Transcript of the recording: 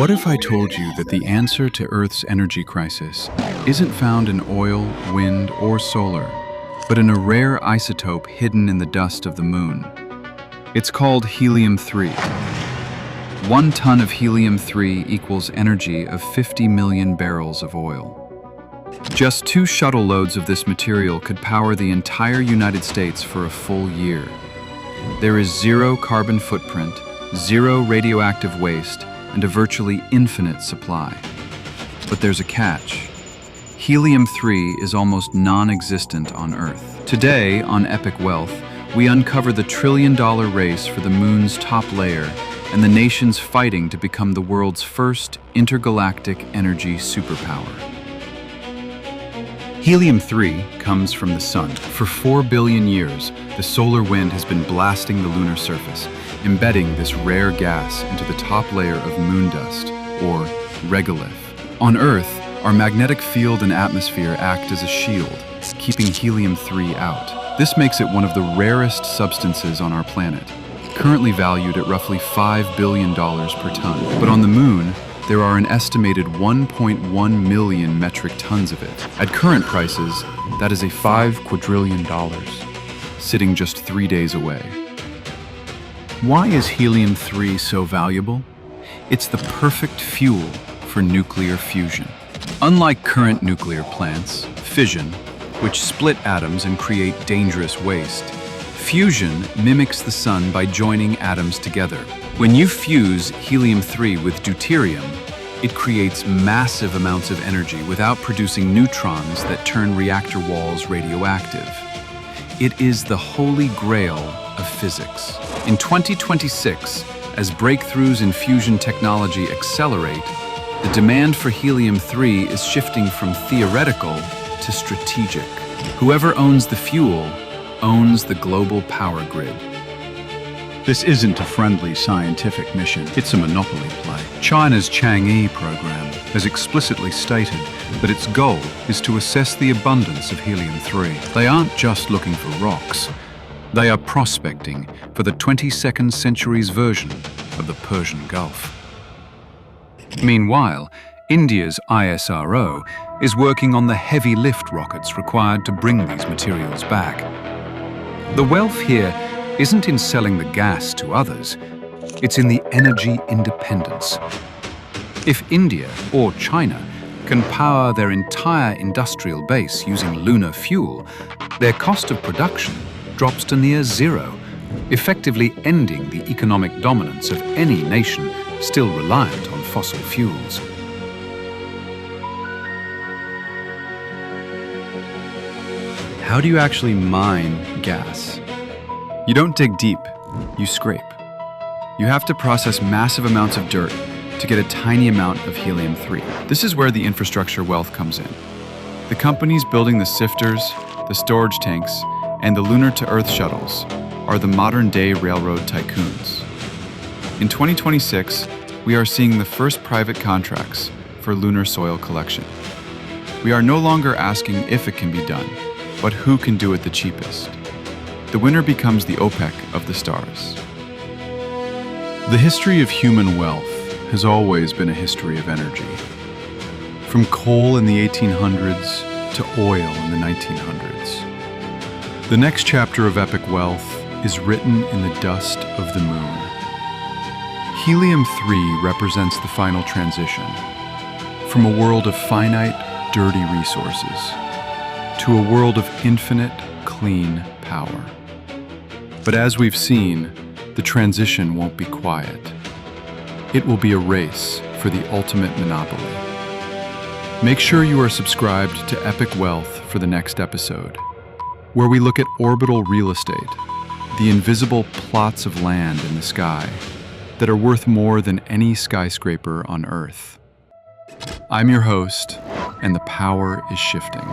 What if I told you that the answer to Earth's energy crisis isn't found in oil, wind, or solar, but in a rare isotope hidden in the dust of the moon? It's called helium-3. 1 ton of helium-3 equals energy of 50 million barrels of oil. Just 2 shuttle loads of this material could power the entire United States for a full year. There is 0 carbon footprint, 0 radioactive waste, and a virtually infinite supply. But there's a catch. Helium-3 is almost non-existent on Earth. Today, on Epic Wealth, we uncover the trillion-dollar race for the moon's top layer and the nations fighting to become the world's first intergalactic energy superpower. Helium-3 comes from the sun. For 4 billion years, the solar wind has been blasting the lunar surface, embedding this rare gas into the top layer of moon dust, or regolith. On Earth, our magnetic field and atmosphere act as a shield, keeping helium-3 out. This makes it one of the rarest substances on our planet, currently valued at roughly $5 billion per ton. But on the moon, there are an estimated 1.1 million metric tons of it. At current prices, that is a $5 quadrillion, sitting just 3 days away. Why is helium-3 so valuable? It's the perfect fuel for nuclear fusion. Unlike current nuclear plants, fission, which split atoms and create dangerous waste, fusion mimics the sun by joining atoms together. When you fuse helium-3 with deuterium, it creates massive amounts of energy without producing neutrons that turn reactor walls radioactive. It is the holy grail of physics. In 2026, as breakthroughs in fusion technology accelerate, the demand for helium-3 is shifting from theoretical to strategic. Whoever owns the fuel owns the global power grid. This isn't a friendly scientific mission, it's a monopoly play. China's Chang'e program has explicitly stated that its goal is to assess the abundance of helium-3. They aren't just looking for rocks, they are prospecting for the 22nd century's version of the Persian Gulf. Meanwhile, India's ISRO is working on the heavy lift rockets required to bring these materials back. The wealth here isn't in selling the gas to others, it's in the energy independence. If India or China can power their entire industrial base using lunar fuel, their cost of production drops to near 0, effectively ending the economic dominance of any nation still reliant on fossil fuels. How do you actually mine gas? You don't dig deep, you scrape. You have to process massive amounts of dirt to get a tiny amount of helium-3. This is where the infrastructure wealth comes in. The companies building the sifters, the storage tanks, and the lunar-to-Earth shuttles are the modern-day railroad tycoons. In 2026, we are seeing the first private contracts for lunar soil collection. We are no longer asking if it can be done, but who can do it the cheapest. The winner becomes the OPEC of the stars. The history of human wealth has always been a history of energy. From coal in the 1800s to oil in the 1900s. The next chapter of epic wealth is written in the dust of the moon. Helium-3 represents the final transition from a world of finite, dirty resources to a world of infinite, clean power. But as we've seen, the transition won't be quiet. It will be a race for the ultimate monopoly. Make sure you are subscribed to Epic Wealth for the next episode, where we look at orbital real estate, the invisible plots of land in the sky that are worth more than any skyscraper on Earth. I'm your host, and the power is shifting.